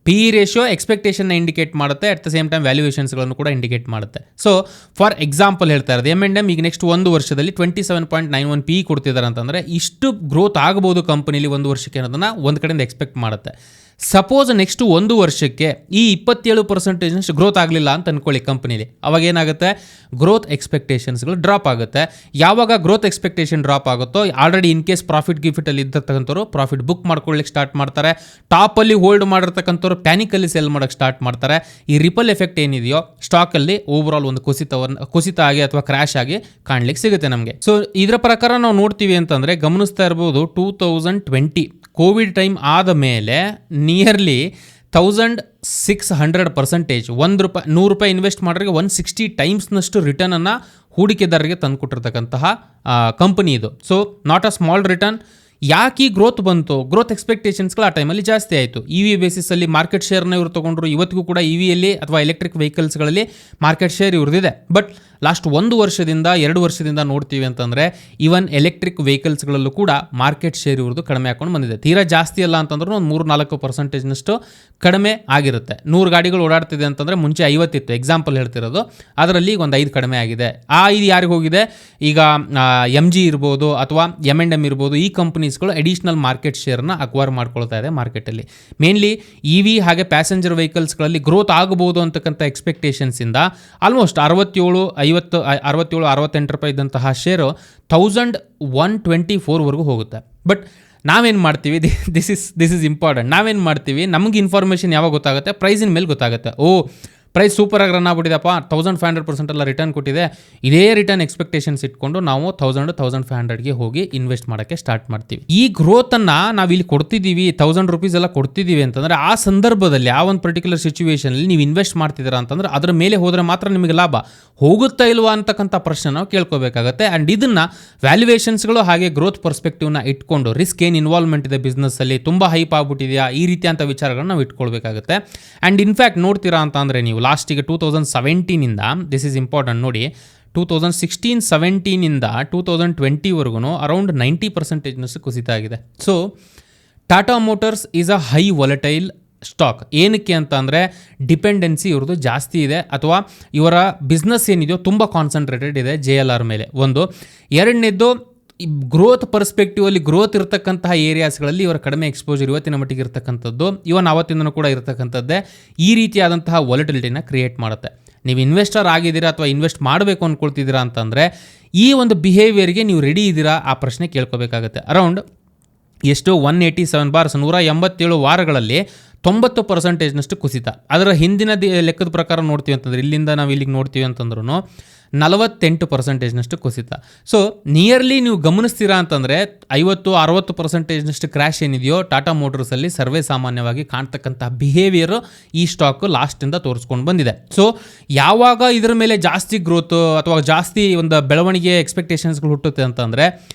PE ರೇಷಿಯೋ ಎಕ್ಸ್ಪೆಕ್ಟೇಷನ್ನ ಇಂಡಿಕೇಟ್ ಮಾಡುತ್ತೆ, ಅಟ್ ದ ಸೇಮ್ ಟೈಮ್ ವ್ಯಾಲ್ಯೂಯೇಷನ್ಸ್ಗಳನ್ನು ಕೂಡ ಇಂಡಿಕೇಟ್ ಮಾಡುತ್ತೆ. ಸೊ ಫಾರ್ ಎಕ್ಸಾಂಪಲ್ ಹೇಳ್ತಾ ಇರೋದು, M&M ಈಗ ನೆಕ್ಸ್ಟ್ 1 ವರ್ಷದಲ್ಲಿ 27.91 PE ಕೊಡ್ತಿದ್ದಾರೆ ಅಂತಂದರೆ ಇಷ್ಟು ಗ್ರೋತ್ ಆಗ್ಬೋದು ಕಂಪನಿಲಿ 1 ವರ್ಷಕ್ಕೆ ಅನ್ನೋದನ್ನು ಒಂದು ಕಡೆಯಿಂದ ಎಕ್ಸ್ಪೆಕ್ಟ್ ಮಾಡುತ್ತೆ. ಸಪೋಸ್ ನೆಕ್ಸ್ಟ್ 1 ವರ್ಷಕ್ಕೆ ಈ 27% ಗ್ರೋತ್ ಆಗಲಿಲ್ಲ ಅಂತ ಅನ್ಕೊಳ್ಳಿ ಕಂಪನಿಲಿ, ಅವಾಗ ಏನಾಗುತ್ತೆ, ಗ್ರೋತ್ ಎಕ್ಸ್ಪೆಕ್ಟೇಷನ್ಸ್ಗಳು ಡ್ರಾಪ್ ಆಗುತ್ತೆ. ಯಾವಾಗ ಗ್ರೋತ್ ಎಕ್ಸ್ಪೆಕ್ಟೇಷನ್ ಡ್ರಾಪ್ ಆಗುತ್ತೋ, ಆಲ್ರೆಡಿ ಇನ್ ಕೇಸ್ ಪ್ರಾಫಿಟ್ ಗಿಫಿಟಲ್ಲಿ ಇದ್ದತಕ್ಕಂಥವ್ರು ಪ್ರಾಫಿಟ್ ಬುಕ್ ಮಾಡ್ಕೊಳ್ಳಿಕ್ಕೆ ಸ್ಟಾರ್ಟ್ ಮಾಡ್ತಾರೆ, ಟಾಪಲ್ಲಿ ಹೋಲ್ಡ್ ಮಾಡಿರ್ತಕ್ಕಂಥವ್ರು ಪ್ಯಾನಿಕಲ್ಲಿ ಸೆಲ್ ಮಾಡೋಕ್ಕೆ ಸ್ಟಾರ್ಟ್ ಮಾಡ್ತಾರೆ. ಈ ರಿಪಲ್ ಎಫೆಕ್ಟ್ ಏನಿದೆಯೋ ಸ್ಟಾಕಲ್ಲಿ ಓವರಾಲ್ ಒಂದು ಕುಸಿತ ಆಗಿ ಅಥವಾ ಕ್ರ್ಯಾಶ್ ಆಗಿ ಕಾಣ್ಲಿಕ್ಕೆ ಸಿಗುತ್ತೆ ನಮಗೆ. ಸೊ ಇದರ ಪ್ರಕಾರ ನಾವು ನೋಡ್ತೀವಿ ಅಂತಂದರೆ ಗಮನಿಸ್ತಾ ಇರ್ಬೋದು, 2020 ಕೋವಿಡ್ ಟೈಮ್ ಆದ ಮೇಲೆ ನಿಯರ್ಲಿ 1600% ₹100 ಇನ್ವೆಸ್ಟ್ ಮಾಡೋರಿಗೆ 160 ಟೈಮ್ಸ್ನಷ್ಟು ರಿಟರ್ನನ್ನು ಹೂಡಿಕೆದಾರರಿಗೆ ತಂದುಕೊಟ್ಟಿರ್ತಕ್ಕಂತಹ ಕಂಪನಿ ಇದು. So not a small return. ಯಾಕೆ ಈ ಗ್ರೋತ್ ಬಂತು, ಗ್ರೋತ್ ಎಕ್ಸ್ಪೆಕ್ಟೇಷನ್ಸ್ಗಳು ಆ ಟೈಮಲ್ಲಿ ಜಾಸ್ತಿ ಆಯಿತು. ಇ ವಿ ಬೇಸಿಸಲ್ಲಿ ಮಾರ್ಕೆಟ್ ಶೇರ್ನ ಇವರು ತೊಗೊಂಡ್ರು. ಇವತ್ತಿಗೂ ಕೂಡ ಇ ವಿಯಲ್ಲಿ ಅಥವಾ ಎಲೆಕ್ಟ್ರಿಕ್ ವೆಹಿಕಲ್ಸ್ಗಳಲ್ಲಿ ಮಾರ್ಕೆಟ್ ಶೇರ್ ಇವ್ರದ್ದಿದೆ. ಬಟ್ ಲಾಸ್ಟ್ 1 ವರ್ಷದಿಂದ 2 ವರ್ಷದಿಂದ ನೋಡ್ತೀವಿ ಅಂತಂದರೆ ಈವನ್ ಎಲೆಕ್ಟ್ರಿಕ್ ವೆಹಿಕಲ್ಸ್ಗಳಲ್ಲೂ ಕೂಡ ಮಾರ್ಕೆಟ್ ಶೇರ್ ಇವ್ರದ್ದು ಕಡಿಮೆ ಹಾಕೊಂಡು ಬಂದಿದೆ. ತೀರಾ ಜಾಸ್ತಿ ಅಲ್ಲ ಅಂತಂದ್ರೂ ಒಂದು 3-4% ಕಡಿಮೆ ಆಗಿರುತ್ತೆ. 100 ಗಾಡಿಗಳು ಓಡಾಡ್ತಿದೆ ಅಂತಂದರೆ ಮುಂಚೆ 50 ಇತ್ತು, ಎಕ್ಸಾಂಪಲ್ ಹೇಳ್ತಿರೋದು. ಅದರಲ್ಲಿ ಒಂದು 5 ಕಡಿಮೆ ಆಗಿದೆ. ಆ 5 ಯಾರಿಗೆ ಹೋಗಿದೆ, ಈಗ MG ಇರ್ಬೋದು ಅಥವಾ M&M ಇರ್ಬೋದು, ಈ ಕಂಪನೀಸ್ಗಳು ಅಡಿಷ್ನಲ್ ಮಾರ್ಕೆಟ್ ಶೇರ್ನ ಅಕ್ವೈರ್ ಮಾಡ್ಕೊಳ್ತಾ ಇದೆ ಮಾರ್ಕೆಟಲ್ಲಿ. ಮೇನ್ಲಿ ಇ ವಿ ಹಾಗೆ ಪ್ಯಾಸೆಂಜರ್ ವೆಹಿಕಲ್ಸ್ಗಳಲ್ಲಿ ಗ್ರೋತ್ ಆಗಬಹುದು ಅಂತಕ್ಕಂಥ ಎಕ್ಸ್ಪೆಕ್ಟೇಷನ್ಸಿಂದ ಆಲ್ಮೋಸ್ಟ್ 67-68 ರೂಪಾಯಿ ಇದ್ದಂತಹ ಶೇರು 1124ವರೆಗೂ ಹೋಗುತ್ತೆ. ಬಟ್ ನಾವೇನು ಮಾಡ್ತೀವಿ, ದಿಸ್ ಇಸ್ ಇಂಪಾರ್ಟೆಂಟ್. ನಾವೇನು ಮಾಡ್ತೀವಿ, ನಮಗೆ ಇನ್ಫಾರ್ಮೇಷನ್ ಯಾವಾಗ ಗೊತ್ತಾಗುತ್ತೆ, ಪ್ರೈಸಿನ ಮೇಲೆ ಗೊತ್ತಾಗುತ್ತೆ. ಪ್ರೈಸ್ ಸೂಪರಾಗಿ ರನ್ ಆಗ್ಬಿಟ್ಟಿದೆಪ್ಪ, 1500% ಎಲ್ಲ ರಿಟರ್ನ್ ಕೊಟ್ಟಿದೆ, ಇದೇ ರಿಟರ್ನ್ ಎಕ್ಸ್ಪೆಕ್ಟೇಷನ್ಸ್ ಇಟ್ಕೊಂಡು ನಾವು 1000-1500ಗೆ ಹೋಗಿ ಇನ್ವೆಸ್ಟ್ ಮಾಡೋಕ್ಕೆ ಸ್ಟಾರ್ಟ್ ಮಾಡ್ತೀವಿ. ಈ ಗ್ರೋತನ್ನು ನಾವು ಇಲ್ಲಿ ಕೊಡ್ತಿದ್ದೀವಿ, ₹1000 ಎಲ್ಲ ಕೊಡ್ತಿದ್ದೀವಿ ಅಂತಂದರೆ ಆ ಸಂದರ್ಭದಲ್ಲಿ ಆ ಒಂದು ಪರ್ಟಿಕ್ಯುಲರ್ ಸಿಚುವೇಷನಲ್ಲಿ ನೀವು ಇನ್ವೆಸ್ಟ್ ಮಾಡ್ತಿದ್ದೀರಾ ಅಂತಂದ್ರೆ ಅದರ ಮೇಲೆ ಹೋದರೆ ಮಾತ್ರ ನಿಮಗೆ ಲಾಭ. ಹೋಗುತ್ತಾ ಇಲ್ವಾ ಅಂತಕ್ಕಂಥ ಪ್ರಶ್ನೆ ನಾವು ಕೇಳ್ಕೋಬೇಕಾಗತ್ತೆ. ಆ್ಯಂಡ್ ಇದನ್ನು ವ್ಯಾಲ್ಯೂಯೇಷನ್ಸ್ಗಳು ಹಾಗೆ ಗ್ರೋತ್ ಪರ್ಸ್ಪೆಕ್ಟಿವ್ನ ಇಟ್ಕೊಂಡು ರಿಸ್ಕ್ ಏನು ಇನ್ವಾಲ್ವ್ಮೆಂಟ್ ಇದೆ ಬಿಸ್ನೆಸ್ಸಲ್ಲಿ, ತುಂಬ ಹೈಪ್ ಆಗ್ಬಿಟ್ಟಿದೆಯಾ, ಈ ರೀತಿಯಂಥ ವಿಚಾರಗಳನ್ನ ನಾವು ಇಟ್ಕೊಳ್ಬೇಕಾಗುತ್ತೆ. ಆ್ಯಂಡ್ ಇನ್ಫ್ಯಾಕ್ಟ್ ನೋಡ್ತೀರಾ ಅಂತ ಅಂದರೆ ನೀವು ಲಾಸ್ಟಿಗೆ 2017ಇಂದ, ದಿಸ್ ಈಸ್ ಇಂಪಾರ್ಟೆಂಟ್ ನೋಡಿ, 2016-17ಇಂದ 2020ವರೆಗೂ ಅರೌಂಡ್ 90% ಕುಸಿತ ಆಗಿದೆ. So Tata motors is a high volatile stock. ಏನಕ್ಕೆ ಅಂತ ಅಂದರೆ ಡಿಪೆಂಡೆನ್ಸಿ ಇವ್ರದ್ದು ಜಾಸ್ತಿ ಇದೆ, ಅಥವಾ ಇವರ ಬಿಸ್ನೆಸ್ ಏನಿದೆಯೋ ತುಂಬ ಕಾನ್ಸಂಟ್ರೇಟೆಡ್ ಇದೆ JLR ಮೇಲೆ. ಒಂದು. ಎರಡನೇದ್ದು, ಗ್ರೋತ್ ಪರ್ಸ್ಪೆಕ್ಟಿವಲ್ಲಿ ಗ್ರೋತ್ ಇರತಕ್ಕಂತಹ ಏರಿಯಾಸ್ಗಳಲ್ಲಿ ಇವರ ಕಡಿಮೆ ಎಕ್ಸ್ಪೋಜರ್ ಇವತ್ತಿನ ಮಟ್ಟಿಗೆ ಇರತಕ್ಕಂಥದ್ದು, ಇವನ್ ಆವತ್ತಿಂದನೂ ಕೂಡ ಇರತಕ್ಕಂಥದ್ದೇ ಈ ರೀತಿಯಾದಂತಹ ವಾಲಟಿಲಿಟಿನ ಕ್ರಿಯೇಟ್ ಮಾಡುತ್ತೆ. ನೀವು ಇನ್ವೆಸ್ಟರ್ ಆಗಿದ್ದೀರಾ ಅಥವಾ ಇನ್ವೆಸ್ಟ್ ಮಾಡಬೇಕು ಅಂದ್ಕೊಳ್ತಿದ್ದೀರಾ ಅಂತಂದರೆ ಈ ಒಂದು ಬಿಹೇವಿಯರ್ಗೆ ನೀವು ರೆಡಿ ಇದ್ದೀರಾ, ಆ ಪ್ರಶ್ನೆ ಕೇಳ್ಕೋಬೇಕಾಗುತ್ತೆ. ಅರೌಂಡ್ ಎಷ್ಟು 187 ಬಾರ್ಸ್ 187 ವಾರಗಳಲ್ಲಿ 90%ನಷ್ಟು ಕುಸಿತ. ಅದರ ಹಿಂದಿನ ಲೆಕ್ಕದ ಪ್ರಕಾರ ನೋಡ್ತೀವಿ ಅಂತಂದರೆ, ಇಲ್ಲಿಂದ ನಾವು ಇಲ್ಲಿಗೆ ನೋಡ್ತೀವಿ ಅಂತಂದ್ರೂ 48%ನಷ್ಟು ಕುಸಿತ. ಸೊ ನಿಯರ್ಲಿ ನೀವು ಗಮನಿಸ್ತೀರಾ ಅಂತಂದರೆ 50-60%ನಷ್ಟು ಕ್ರ್ಯಾಶ್ ಏನಿದೆಯೋ ಟಾಟಾ ಮೋಟರ್ಸಲ್ಲಿ ಸರ್ವೇ ಸಾಮಾನ್ಯವಾಗಿ ಕಾಣ್ತಕ್ಕಂಥ ಬಿಹೇವಿಯರು ಈ ಸ್ಟಾಕ್ ಲಾಸ್ಟಿಂದ ತೋರಿಸ್ಕೊಂಡು ಬಂದಿದೆ. ಸೊ ಯಾವಾಗ ಇದರ ಮೇಲೆ ಜಾಸ್ತಿ ಗ್ರೋತ್ ಅಥವಾ ಜಾಸ್ತಿ ಒಂದು ಬೆಳವಣಿಗೆ ಎಕ್ಸ್ಪೆಕ್ಟೇಷನ್ಸ್ಗಳು ಹುಟ್ಟುತ್ತೆ ಅಂತಂದರೆ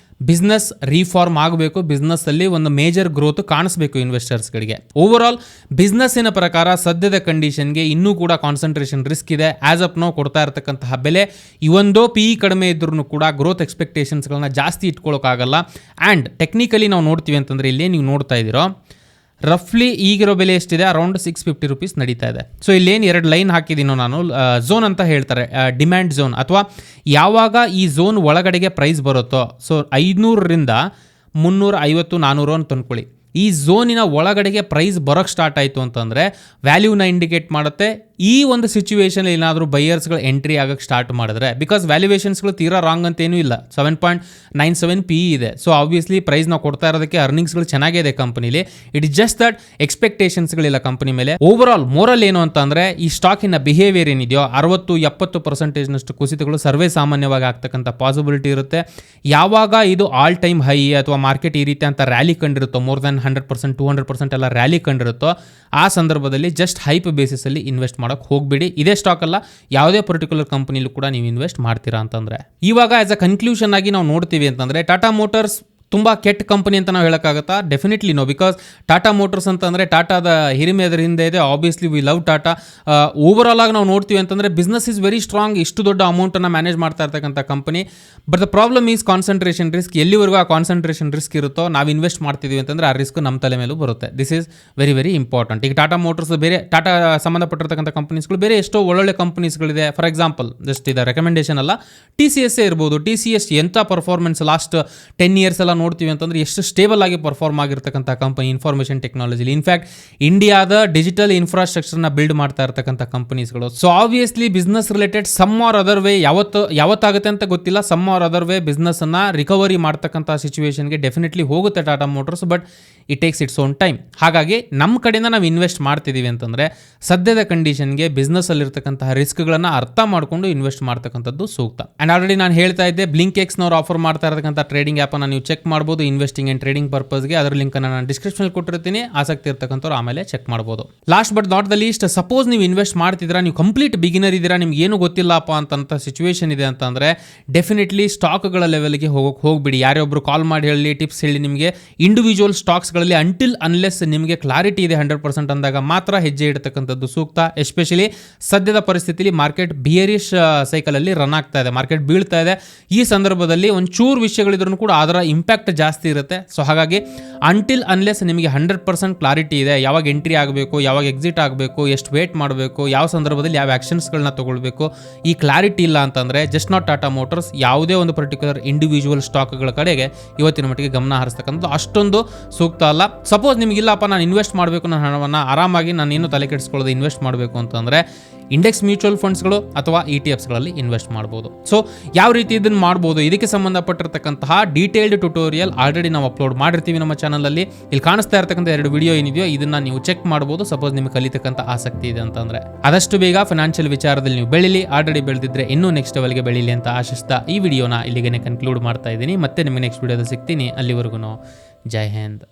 ಬಿಸ್ನೆಸ್ ರೀಫಾರ್ಮ್ ಆಗಬೇಕು, ಬಿಸ್ನೆಸ್ಸಲ್ಲಿ ಒಂದು ಮೇಜರ್ ಗ್ರೋತ್ ಕಾಣಿಸ್ಬೇಕು ಇನ್ವೆಸ್ಟರ್ಸ್ಗಳಿಗೆ. ಓವರಾಲ್ ಬಿಸ್ನೆಸ್ಸಿನ ಪ್ರಕಾರ ಸದ್ಯದ ಕಂಡೀಷನ್ಗೆ ಇನ್ನೂ ಕೂಡ ಕಾನ್ಸಂಟ್ರೇಷನ್ ರಿಸ್ಕ್ ಇದೆ. ಆ್ಯಸ್ ಅಪ್ ನಾವು ಕೊಡ್ತಾ ಇರತಕ್ಕಂತಹ ಬೆಲೆ ಇವೊಂದೋ PE ಕಡಿಮೆ ಇದ್ರೂ ಕೂಡ ಗ್ರೋತ್ ಎಕ್ಸ್ಪೆಕ್ಟೇಷನ್ಸ್ಗಳನ್ನ ಜಾಸ್ತಿ ಇಟ್ಕೊಳ್ಳೋಕ್ಕಾಗಲ್ಲ. ಆ್ಯಂಡ್ ಟೆಕ್ನಿಕಲಿ ನಾವು ನೋಡ್ತೀವಿ ಅಂತಂದರೆ ಇಲ್ಲೇ ನೀವು ನೋಡ್ತಾ ಇದ್ದೀರೋ ರಫ್ಲಿ ಈಗಿರೋ ಬೆಲೆ ಎಷ್ಟಿದೆ, ಅರೌಂಡ್ ₹650 ನಡೀತಾ ಇದೆ. ಸೊ ಇಲ್ಲೇನು 2 ಲೈನ್ ಹಾಕಿದ್ದೀನೋ ನಾನು, ಝೋನ್ ಅಂತ ಹೇಳ್ತಾರೆ, ಡಿಮ್ಯಾಂಡ್ ಝೋನ್, ಅಥವಾ ಯಾವಾಗ ಈ ಝೋನ್ ಒಳಗಡೆಗೆ ಪ್ರೈಸ್ ಬರುತ್ತೋ, ಸೊ 500ರಿಂದ 350-400 ಅಂತ ಅಂದ್ಕೊಳ್ಳಿ, ಈ ಝೋನಿನ ಒಳಗಡೆಗೆ ಪ್ರೈಸ್ ಬರೋಕ್ಕೆ ಸ್ಟಾರ್ಟ್ ಆಯಿತು ಅಂತಂದರೆ ವ್ಯಾಲ್ಯೂನ ಇಂಡಿಕೇಟ್ ಮಾಡುತ್ತೆ. ಈ ಒಂದು ಸಿಚುವೇಷನ್ ಏನಾದರೂ ಬೈಯರ್ಸ್ಗಳು ಎಂಟ್ರಿ ಆಗೋಕ್ಕೆ ಸ್ಟಾರ್ಟ್ ಮಾಡಿದ್ರೆ, ಬಿಕಾಸ್ ವ್ಯಾಲ್ಯೂಯೇಷನ್ಸ್ಗಳು ತೀರಾ ರಾಂಗ್ ಅಂತೇನೂ ಇಲ್ಲ, 7.97 PE ಇದೆ. ಸೊ ಆಬ್ವಿಯಸ್ಲಿ ಪ್ರೈಸ್ ನಾವು ಕೊಡ್ತಾ ಇರೋದಕ್ಕೆ ಅರ್ನಿಂಗ್ಸ್ಗಳು ಚೆನ್ನಾಗಿದೆ ಕಂಪನಿಲಿ. ಇಟ್ ಇಸ್ ಜಸ್ಟ್ ದಟ್ ಎಕ್ಸ್ಪೆಕ್ಟೇಷನ್ಸ್ಗಳಿಲ್ಲ ಕಂಪನಿ ಮೇಲೆ. ಓವರಾಲ್ ಮೋರಲ್ ಏನು ಅಂತಂದರೆ ಈ ಸ್ಟಾಕಿನ ಬಿಹೇವಿಯರ್ ಏನಿದೆಯೋ 60-70%ನಷ್ಟು ಕುಸಿತಗಳು ಸರ್ವೇ ಸಾಮಾನ್ಯವಾಗಿ ಆಗ್ತಕ್ಕಂಥ ಪಾಸಿಬಿಲಿಟಿ ಇರುತ್ತೆ. ಯಾವಾಗ ಇದು ಆಲ್ ಟೈಮ್ ಹೈ ಅಥವಾ ಮಾರ್ಕೆಟ್ ಈ ರೀತಿ ಅಂತ ರ್ಯಾಲಿ ಕಂಡಿರುತ್ತೋ, ಮೋರ್ ದೆನ್ 100%, 200% ಎಲ್ಲ ರ್ಯಾಲಿ ಕಂಡಿರುತ್ತೋ, ಆ ಸಂದರ್ಭದಲ್ಲಿ ಜಸ್ಟ್ ಹೈಪ್ ಬೇಸಿಸಲ್ಲಿ ಇನ್ವೆಸ್ಟ್ ಮಾಡೋಕ್ಕೆ ಹೋಗ್ಬಿಡಿ. ಇದೇ ಸ್ಟಾಕ್ ಅಲ್ಲ, ಯಾವುದೇ ಪರ್ಟಿಕ್ಯುಲರ್ ಕಂಪನಿಲೂ ಕೂಡ ನೀವು ಇನ್ವೆಸ್ಟ್ ಮಾಡ್ತೀರಾ ಅಂತಂದರೆ. ಇವಾಗ ಆಸ್ ಅ ಕನ್ಕ್ಲೂಷನ್ ಆಗಿ ನಾವು ನೋಡ್ತೀವಿ ಅಂತಂದರೆ ಟಾಟಾ ಮೋಟರ್ಸ್ ತುಂಬ ಕೆಟ್ಟ ಕಂಪನಿ ಅಂತ ನಾವು ಹೇಳೋಕ್ಕಾಗತ್ತಾ? Definitely no. Because Tata Motors ಅಂತಂದರೆ ಟಾಟಾದ ಹಿರಿಮೆ ಅದರ ಹಿಂದೆ ಇದೆ. Obviously we love Tata. Overall ಆಗಿ ನಾವು ನೋಡ್ತೀವಿ ಅಂತಂದರೆ ಬಿಸ್ನೆಸ್ ಇಸ್ ವೆರಿ ಸ್ಟ್ರಾಂಗ್, ಇಷ್ಟು ದೊಡ್ಡ ಅಮೌಂಟನ್ನು ಮ್ಯಾನೇಜ್ ಮಾಡ್ತಾ ಇರ್ತಕ್ಕಂಥ company. But the problem is concentration risk. ಎಲ್ಲಿವರೆಗೂ ಆ ಕಾನ್ಸಂಟ್ರೇಷನ್ ರಿಸ್ಕ್ ಇರುತ್ತೋ, ನಾವು ಇನ್ವೆಸ್ಟ್ ಮಾಡ್ತಿದ್ದೀವಿ ಅಂತಂದರೆ ಆ ರಿಸ್ಕ್ ನಮ್ಮ ತಲೆ ಮೇಲೂ ಬರುತ್ತೆ. This is very very important. ಈಗ ಟಾಟಾ ಮೋಟರ್ಸ್ ಬೇರೆ, ಟಾಟಾ ಸಂಬಂಧಪಟ್ಟಿರ್ತಕ್ಕಂಥ ಕಂಪನೀಸ್ಗಳು ಬೇರೆ ಎಷ್ಟೋ ಒಳ್ಳೊಳ್ಳೆ ಕಂಪನೀಸ್ಗಳಿದೆ. ಫಾರ್ ಎಕ್ಸಾಂಪಲ್ ಜಸ್ಟ್ ಇದು ರೆಕಮೆಂಡೇಷನ್ ಅಲ್ಲ, TCS ಇರ್ಬೋದು. TCS ಎಂಥ ಪರ್ಫಾರ್ಮೆನ್ಸ್ ಲಾಸ್ಟ್ 10 ಇಯರ್ಸ್ ಎಲ್ಲ ನೋಡ್ತೀವಿ ಅಂತಂದ್ರೆ ಎಷ್ಟು ಸ್ಟೇಬಲ್ ಆಗಿ ಪರ್ಫಾರ್ಮ್ ಆಗಿರ್ತಕ್ಕಂಥ ಕಂಪನಿ ಇನ್ಫಾರ್ಮೇಷನ್ ಟೆಕ್ನಾಲಜಿಲಿ. ಇನ್ಫ್ಯಾಕ್ಟ್ ಇಂಡಿಯಾದ ಡಿಜಿಟಲ್ ಇನ್ಫ್ರಾಸ್ಟ್ರಕ್ಚರ್ನ ಬಿಲ್ಡ್ ಮಾಡ್ತಾ ಇರ್ತಕ್ಕಂಥ ಕಂಪನೀಸ್ಗಳು. So obviously business related some or other way ಯಾವತ್ತಾಗುತ್ತೆ ಅಂತ ಗೊತ್ತಿಲ್ಲ, some or other way business ಅನ್ನ ರಿಕವರಿ ಮಾಡ್ತಕ್ಕಂಥ ಸಿಚುವೇಶನ್ಗೆ ಡೆಫಿನೆಟ್ಲಿ ಹೋಗುತ್ತೆ Tata Motors, but it takes its own time. ಹಾಗಾಗಿ ನಮ್ಮ ಕಡೆಯಿಂದ ನಾವು ಇನ್ವೆಸ್ಟ್ ಮಾಡ್ತಿದ್ದೀವಿ ಅಂತಂದರೆ ಸದ್ಯದ ಕಂಡೀಷನ್ಗೆ ಬಿಸ್ನೆಸ್ಸಲ್ಲಿರ್ತಕ್ಕಂತಹ ರಿಸ್ಕ್ಗಳನ್ನು ಅರ್ಥ ಮಾಡಿಕೊಂಡು ಇನ್ವೆಸ್ಟ್ ಮಾಡ್ತಕ್ಕಂಥದ್ದು ಸೂಕ್ತ. ಆ್ಯಂಡ್ ಆಲ್ರೆಡಿ ನಾನು ಹೇಳ್ತಾ ಇದ್ದೆ, ಬ್ಲಿಂಕ್ಎಕ್ಸ್ನವ್ರು ಆಫರ್ ಮಾಡ್ತಾ ಇರತಕ್ಕಂಥ ಟ್ರೇಡಿಂಗ್ ಆ್ಯಪನ್ನು ನೀವು ಚೆಕ್ ಮಾಡ್ಬೋದು ಇನ್ವೆಸ್ಟಿಂಗ್ ಆ್ಯಂಡ್ ಟ್ರೇಡಿಂಗ್ ಪರ್ಪಸ್ಗೆ. ಅದರ ಲಿಂಕನ್ನು ನಾನು ಡಿಸ್ಕ್ರಿಪ್ಷನಲ್ಲಿ ಕೊಟ್ಟಿರ್ತೀನಿ, ಆಸಕ್ತಿ ಇರ್ತಕ್ಕಂಥವ್ರು ಆಮೇಲೆ ಚೆಕ್ ಮಾಡ್ಬೋದು. Last but not the least, suppose ನೀವು ಇನ್ವೆಸ್ಟ್ ಮಾಡ್ತಿದ್ದೀರಾ, ನೀವು ಕಂಪ್ಲೀಟ್ ಬಿಗಿನರ್ ಇದ್ದೀರಾ, ನಿಮ್ಗೆ ಏನು ಗೊತ್ತಿಲ್ಲಪ್ಪ ಅಂತ ಸಿಚುವೇಶನ್ ಇದೆ ಅಂತಂದರೆ ಡೆಫಿನೆಟ್ಲಿ ಸ್ಟಾಕ್ಗಳ ಲೆವೆಲ್ಗೆ ಹೋಗ್ಬಿಡಿ. ಯಾರೊಬ್ಬರು ಕಾಲ್ ಮಾಡಿ ಹೇಳಿ, ಟಿಪ್ಸ್ ಹೇಳಿ ನಿಮಗೆ ಇಂಡಿವಿಜುವಲ್ ಸ್ಟಾಕ್ಸ್ಗಳಲ್ಲಿ ಅಂಟಿಲ್ ಅನ್ಲೆಸ್ ನಿಮಗೆ ಕ್ಲಾರಿಟಿ ಇದೆ 100% ಅಂದಾಗ ಮಾತ್ರ ಹೆಜ್ಜೆ ಇಡತಕ್ಕಂಥದ್ದು ಸೂಕ್ತ. ಎಸ್ಪೆಷಲಿ ಸದ್ಯದ ಪರಿಸ್ಥಿತಿಯಲ್ಲಿ ಮಾರ್ಕೆಟ್ ಬಿಯರಿಶ್ ಸೈಕಲಲ್ಲಿ ರನ್ ಆಗ್ತಾ ಇದೆ, ಮಾರ್ಕೆಟ್ ಬೀಳ್ತಾ ಇದೆ. ಈ ಸಂದರ್ಭದಲ್ಲಿ ಒಂಚೂರು ವಿಷಯಗಳಿದ್ರೂ ಕೂಡ ಅದರ ಇಂಪ್ಯಾಕ್ಟ್ ಜಾಸ್ತಿ ಇರುತ್ತೆ. ಸೊ ಹಾಗಾಗಿ ಅಂಟಿಲ್ ಅನ್ಲೆಸ್ ನಿಮಗೆ 100% ಕ್ಲಾರಿಟಿ ಇದೆ, ಯಾವಾಗ ಎಂಟ್ರಿ ಆಗಬೇಕು, ಯಾವಾಗ ಎಕ್ಸಿಟ್ ಆಗಬೇಕು, ಎಷ್ಟು ವೇಟ್ ಮಾಡಬೇಕು, ಯಾವ ಸಂದರ್ಭದಲ್ಲಿ ಯಾವ ಆ್ಯಕ್ಷನ್ಸ್ಗಳನ್ನ ತಗೊಳ್ಬೇಕು, ಈ ಕ್ಲಾರಿಟಿ ಇಲ್ಲ ಅಂತಂದರೆ ಜಸ್ಟ್ ನಾಟ್ ಟಾಟಾ ಮೋಟರ್ಸ್ ಯಾವುದೇ ಒಂದು ಪರ್ಟಿಕ್ಯುಲರ್ ಇಂಡಿವಿಜುವಲ್ ಸ್ಟಾಕ್ಗಳ ಕಡೆಗೆ ಇವತ್ತಿನ ಮಟ್ಟಿಗೆ ಗಮನ ಹರಿಸ್ತಕ್ಕಂಥದ್ದು ಅಷ್ಟೊಂದು ಸೂಕ್ತ ಅಲ್ಲ. ಸಪೋಸ್ ನಿಮಗಿಲ್ಲಪ್ಪ ನಾನು ಇನ್ವೆಸ್ಟ್ ಮಾಡಬೇಕು, ನನ್ನ ಹಣವನ್ನು ಆರಾಮಾಗಿ ನಾನು ಏನು ತಲೆ ಕೆಡಿಸ್ಕೊಳ್ಳೋದು ಇನ್ವೆಸ್ಟ್ ಮಾಡಬೇಕು ಅಂತಂದರೆ ಇಂಡೆಕ್ಸ್ ಮ್ಯೂಚುವಲ್ ಫಂಡ್ಸ್ಗಳು ಅಥವಾ ETFಸ್ಗಳಲ್ಲಿ ಇನ್ವೆಸ್ಟ್ ಮಾಡ್ಬೋದು. ಸೊ ಯಾವ ರೀತಿ ಇದನ್ನು ಮಾಡ್ಬೋದು, ಇದಕ್ಕೆ ಸಂಬಂಧಪಟ್ಟಿರ್ತಕ್ಕಂತಹ ಡೀಟೇಲ್ಡ್ ಟ್ಯುಟೋರಿಯಲ್ ಆಲ್ರೆಡಿ ನಾವು ಅಪ್ಲೋಡ್ ಮಾಡಿರ್ತೀವಿ ನಮ್ಮ ಚಾನಲಲ್ಲಿ. ಇಲ್ಲಿ ಕಾಣಿಸ್ತಾ ಇರ್ತಕ್ಕಂಥ 2 ವಿಡಿಯೋ ಏನಿದೆಯೋ ಇದನ್ನು ನೀವು ಚೆಕ್ ಮಾಡ್ಬೋದು, ಸಪೋಸ್ ನಿಮಗೆ ಕಲಿತಕ್ಕಂಥ ಆಸಕ್ತಿ ಇದೆ ಅಂತಂದರೆ. ಆದಷ್ಟು ಬೇಗ ಫೈನಾನ್ಷಿಯಲ್ ವಿಚಾರದಲ್ಲಿ ನೀವು ಬೆಳೀಲಿ, ಆಲ್ರೆಡಿ ಬೆಳೆದಿದ್ರೆ ಇನ್ನೂ ನೆಕ್ಸ್ಟ್ ಲೆವೆಲ್ಗೆ ಬೆಳೀಲಿ ಅಂತ ಆಶಿಸ್ತಾ ಈ ವಿಡಿಯೋನ ಇಲ್ಲಿಗೆ ಕನ್ಕ್ಲೂಡ್ ಮಾಡ್ತಾ ಇದ್ದೀನಿ. ಮತ್ತೆ ನಿಮಗೆ ನೆಕ್ಸ್ಟ್ ವಿಡಿಯೋದಲ್ಲಿ ಸಿಗ್ತೀನಿ. ಅಲ್ಲಿವರೆಗೂ ಜೈ ಹಿಂದ್.